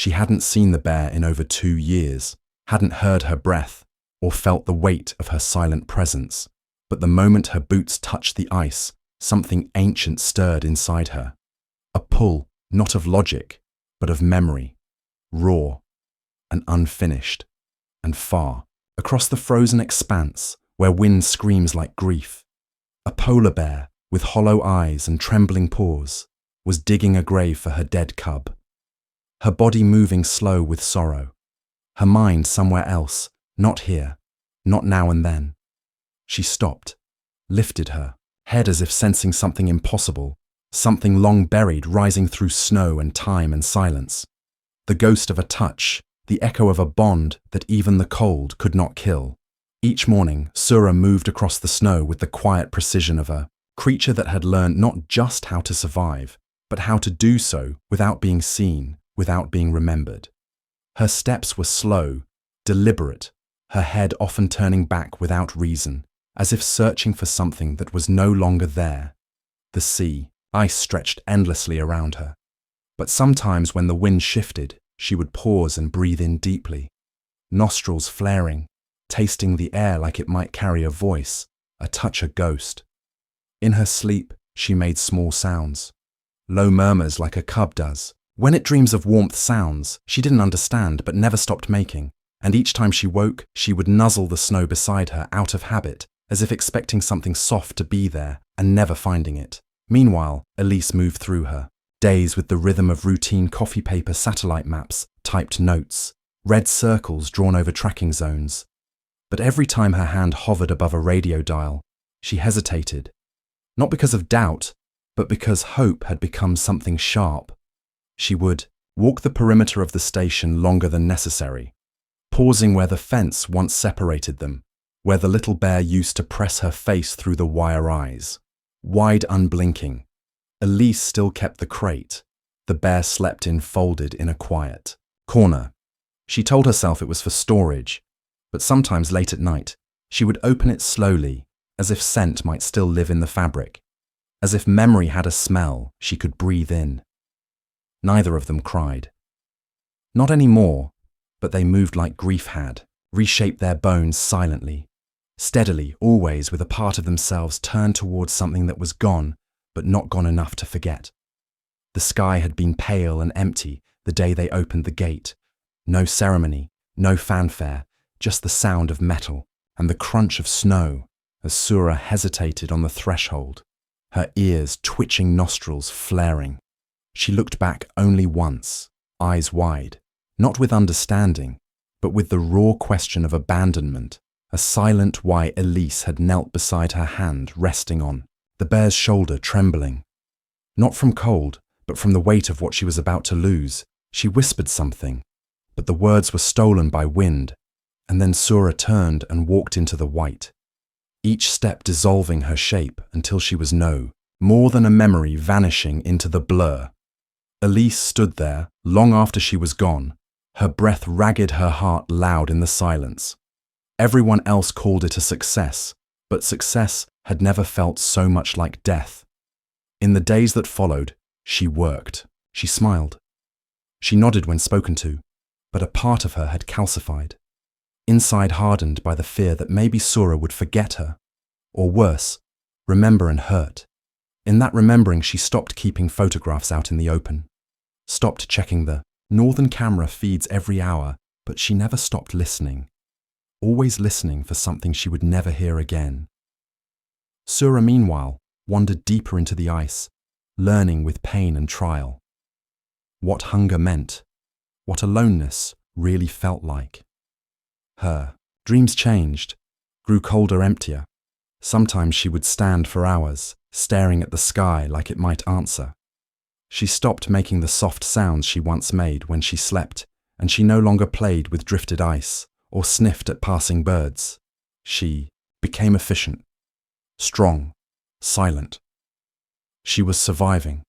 She hadn't seen the bear in over 2 years, hadn't heard her breath, or felt the weight of her silent presence. But the moment her boots touched the ice, something ancient stirred inside her. A pull, not of logic, but of memory, raw and unfinished, and far, across the frozen expanse where wind screams like grief. A polar bear, with hollow eyes and trembling paws, was digging a grave for her dead cub. Her body moving slow with sorrow, her mind somewhere else, not here, not now and then. She stopped, lifted her head as if sensing something impossible, something long buried rising through snow and time and silence. The ghost of a touch, the echo of a bond that even the cold could not kill. Each morning, Sura moved across the snow with the quiet precision of a creature that had learned not just how to survive, but how to do so without being seen, without being remembered. Her steps were slow, deliberate, her head often turning back without reason, as if searching for something that was no longer there. The sea, ice stretched endlessly around her. But sometimes when the wind shifted, she would pause and breathe in deeply, nostrils flaring, tasting the air like it might carry a voice, a touch a ghost. In her sleep, she made small sounds, low murmurs like a cub does. When it dreams of warmth sounds, she didn't understand but never stopped making, and each time she woke, she would nuzzle the snow beside her out of habit, as if expecting something soft to be there and never finding it. Meanwhile, Elise moved through her days with the rhythm of routine coffee paper satellite maps, typed notes, red circles drawn over tracking zones. But every time her hand hovered above a radio dial, she hesitated, not because of doubt, but because hope had become something sharp. She would walk the perimeter of the station longer than necessary, pausing where the fence once separated them, where the little bear used to press her face through the wire eyes. Wide unblinking, Elise still kept the crate. The bear slept folded in a quiet corner. She told herself it was for storage, but sometimes late at night, she would open it slowly, as if scent might still live in the fabric, as if memory had a smell she could breathe in. Neither of them cried. Not anymore, but they moved like grief had, reshaped their bones silently, steadily, always with a part of themselves turned towards something that was gone, but not gone enough to forget. The sky had been pale and empty the day they opened the gate. No ceremony, no fanfare, just the sound of metal and the crunch of snow as Sura hesitated on the threshold, her ears twitching, nostrils flaring. She looked back only once, eyes wide, not with understanding, but with the raw question of abandonment, a silent why Elise had knelt beside her hand resting on the bear's shoulder, trembling. Not from cold, but from the weight of what she was about to lose. She whispered something, but the words were stolen by wind, and then Sura turned and walked into the white, each step dissolving her shape until she was more than a memory vanishing into the blur. Elise stood there long after she was gone, her breath ragged, her heart loud in the silence. Everyone else called it a success, but success had never felt so much like death. In the days that followed, she worked. She smiled. She nodded when spoken to, but a part of her had calcified, inside hardened by the fear that maybe Sura would forget her, or worse, remember and hurt. In that remembering, she stopped keeping photographs out in the open, stopped checking the northern camera feeds every hour, but she never stopped listening, always listening for something she would never hear again. Sura, meanwhile, wandered deeper into the ice, learning with pain and trial. What hunger meant, what aloneness really felt like. Her dreams changed, grew colder, emptier. Sometimes she would stand for hours, staring at the sky like it might answer. She stopped making the soft sounds she once made when she slept, and she no longer played with drifted ice or sniffed at passing birds. She became efficient, strong, silent. She was surviving,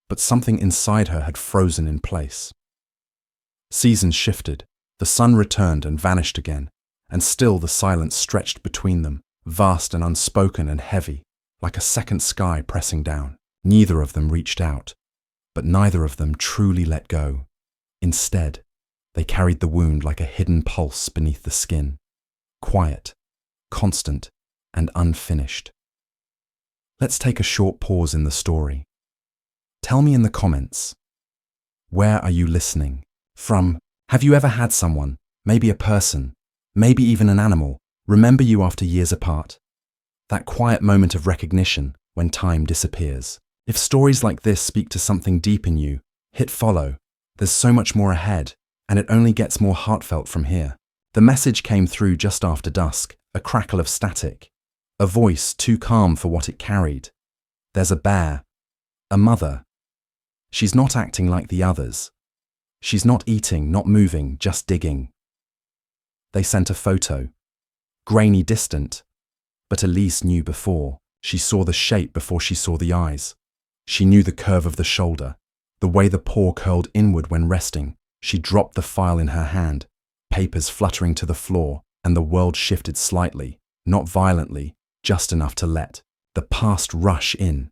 but something inside her had frozen in place. Seasons shifted, the sun returned and vanished again, and still the silence stretched between them, vast and unspoken and heavy, like a second sky pressing down. Neither of them reached out, but neither of them truly let go. Instead, they carried the wound like a hidden pulse beneath the skin, quiet, constant, and unfinished. Let's take a short pause in the story. Tell me in the comments, where are you listening from? Have you ever had someone, maybe a person, maybe even an animal, remember you after years apart? That quiet moment of recognition when time disappears. If stories like this speak to something deep in you, hit follow. There's so much more ahead, and it only gets more heartfelt from here. The message came through just after dusk, a crackle of static, a voice too calm for what it carried. There's a bear, a mother. She's not acting like the others. She's not eating, not moving, just digging. They sent a photo, grainy, distant, but Elise knew before. She saw the shape before she saw the eyes. She knew the curve of the shoulder, the way the paw curled inward when resting. She dropped the file in her hand, papers fluttering to the floor, and the world shifted slightly, not violently, just enough to let the past rush in.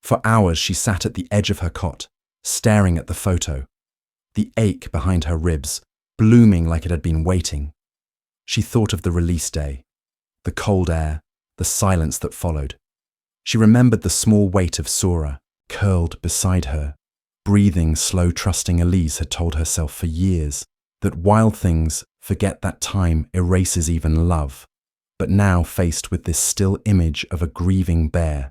For hours she sat at the edge of her cot, staring at the photo, the ache behind her ribs, blooming like it had been waiting. She thought of the release day, the cold air, the silence that followed. She remembered the small weight of Sura, curled beside her, breathing slow, trusting. Elise had told herself for years that wild things forget that time erases even love. But now, faced with this still image of a grieving bear,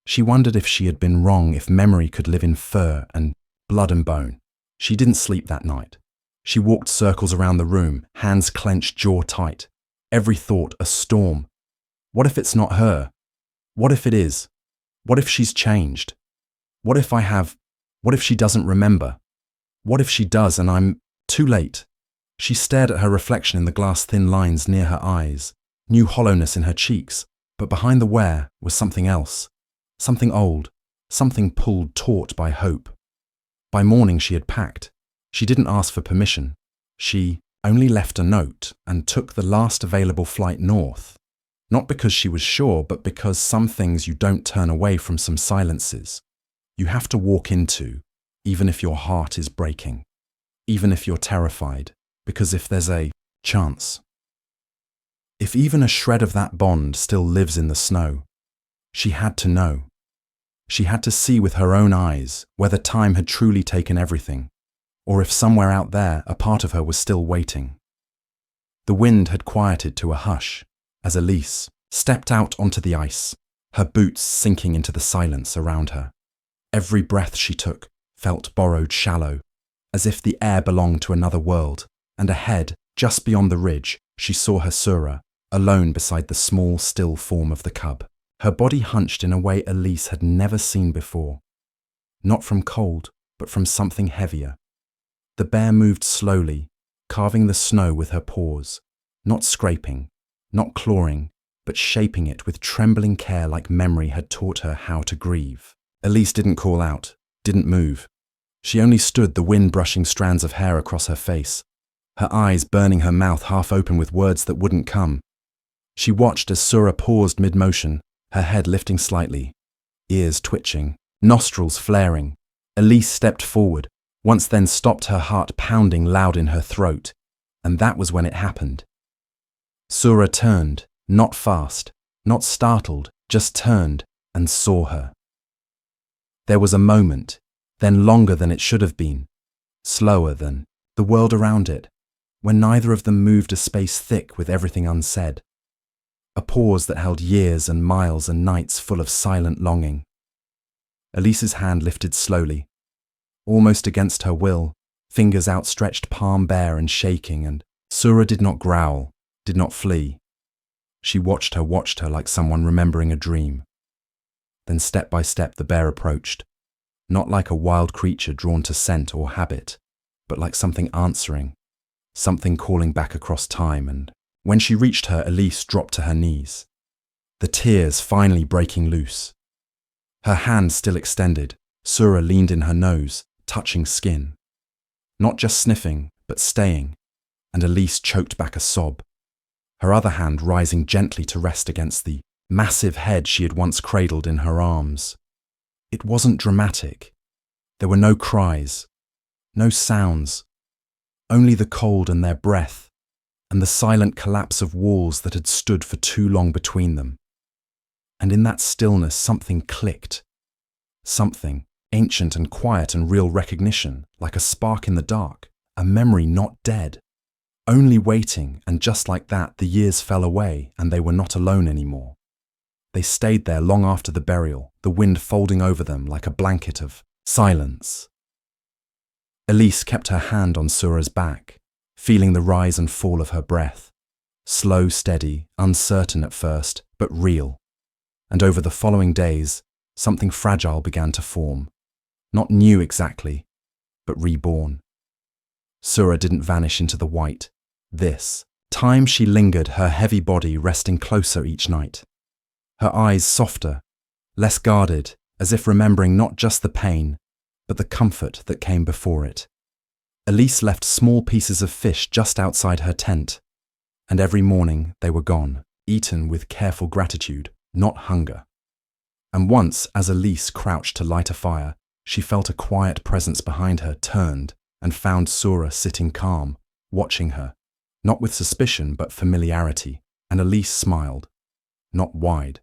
she wondered if she had been wrong, if memory could live in fur and blood and bone. She didn't sleep that night. She walked circles around the room, hands clenched, jaw tight. Every thought a storm. What if it's not her? What if it is? What if she's changed? What if she doesn't remember? What if she does and I'm too late? She stared at her reflection in the glass, thin lines near her eyes, new hollowness in her cheeks, but behind the wear was something else. Something old, something pulled taut by hope. By morning she had packed. She didn't ask for permission. She only left a note and took the last available flight north. Not because she was sure, but because some things you don't turn away from, some silences you have to walk into, even if your heart is breaking, even if you're terrified, because if there's a chance, if even a shred of that bond still lives in the snow, she had to know. She had to see with her own eyes whether time had truly taken everything, or if somewhere out there a part of her was still waiting. The wind had quieted to a hush as Elise stepped out onto the ice, her boots sinking into the silence around her. Every breath she took felt borrowed, shallow, as if the air belonged to another world, and ahead, just beyond the ridge, she saw her Sura, alone beside the small, still form of the cub. Her body hunched in a way Elise had never seen before. Not from cold, but from something heavier. The bear moved slowly, carving the snow with her paws, not scraping, not clawing, but shaping it with trembling care like memory had taught her how to grieve. Elise didn't call out, didn't move. She only stood, the wind brushing strands of hair across her face, her eyes burning, her mouth half open with words that wouldn't come. She watched as Sura paused mid-motion, her head lifting slightly, ears twitching, nostrils flaring. Elise stepped forward, once then stopped, her heart pounding loud in her throat, and that was when it happened. Sura turned, not fast, not startled, just turned and saw her. There was a moment, then longer than it should have been, slower than the world around it, when neither of them moved, a space thick with everything unsaid. A pause that held years and miles and nights full of silent longing. Elise's hand lifted slowly, almost against her will, fingers outstretched, palm bare and shaking, and Sura did not growl, did not flee. She watched her like someone remembering a dream. Then step by step the bear approached, not like a wild creature drawn to scent or habit, but like something answering, something calling back across time. And when she reached her, Elise dropped to her knees, the tears finally breaking loose. Her hand still extended, Sura leaned in her nose, touching skin. Not just sniffing, but staying, and Elise choked back a sob, her other hand rising gently to rest against the massive head she had once cradled in her arms. It wasn't dramatic. There were no cries, No sounds, only the cold and their breath, and the silent collapse of walls that had stood for too long between them. And in that stillness something clicked. Something, ancient and quiet and real recognition, like a spark in the dark, a memory not dead, only waiting, and just like that the years fell away and they were not alone anymore. They stayed there long after the burial, the wind folding over them like a blanket of silence. Elise kept her hand on Sura's back, feeling the rise and fall of her breath. Slow, steady, uncertain at first, but real. And over the following days, something fragile began to form. Not new exactly, but reborn. Sura didn't vanish into the white. This time she lingered, her heavy body resting closer each night. Her eyes softer, less guarded, as if remembering not just the pain, but the comfort that came before it. Elise left small pieces of fish just outside her tent, and every morning they were gone, eaten with careful gratitude, not hunger. And once, as Elise crouched to light a fire, she felt a quiet presence behind her, turned, and found Sura sitting calm, watching her, not with suspicion but familiarity, and Elise smiled. Not wide,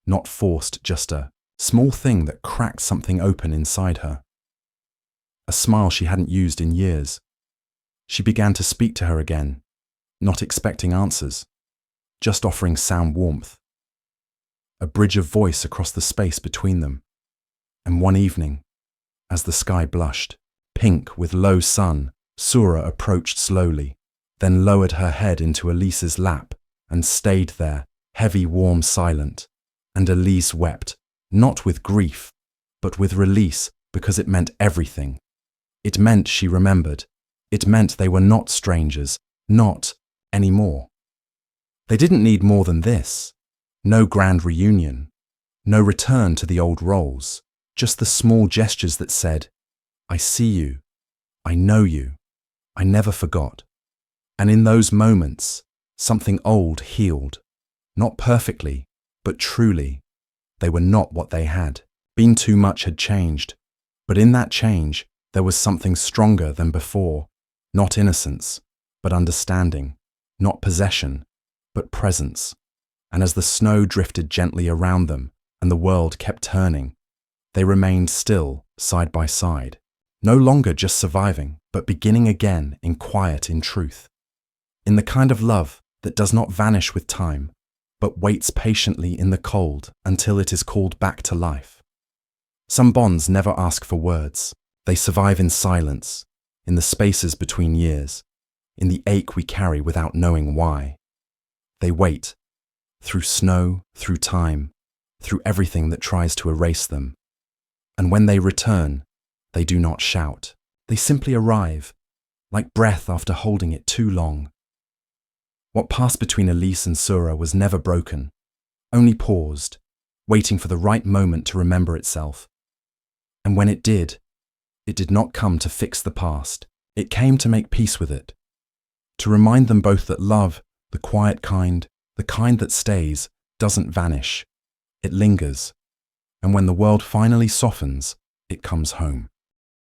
not forced, just a small thing that cracked something open inside her. A smile she hadn't used in years. She began to speak to her again, not expecting answers, just offering sound warmth. A bridge of voice across the space between them. And one evening, as the sky blushed, pink with low sun, Sura approached slowly, then lowered her head into Elise's lap and stayed there, heavy, warm, silent. And Elise wept, not with grief, but with release, because it meant everything. It meant she remembered. It meant they were not strangers, not anymore. They didn't need more than this. No grand reunion, no return to the old roles, just the small gestures that said, I see you, I know you, I never forgot. And in those moments, something old healed, not perfectly, but truly. They were not what they had. Been too much had changed, but in that change, there was something stronger than before, not innocence, but understanding, not possession, but presence. And as the snow drifted gently around them and the world kept turning, they remained still, side by side, no longer just surviving, but beginning again in quiet, in truth. In the kind of love that does not vanish with time, but waits patiently in the cold until it is called back to life. Some bonds never ask for words. They survive in silence, in the spaces between years, in the ache we carry without knowing why. They wait, through snow, through time, through everything that tries to erase them. And when they return, they do not shout. They simply arrive, like breath after holding it too long. What passed between Elise and Sura was never broken, only paused, waiting for the right moment to remember itself. And when it did not come to fix the past. It came to make peace with it, to remind them both that love, the quiet kind, the kind that stays, doesn't vanish. It lingers, and when the world finally softens, it comes home.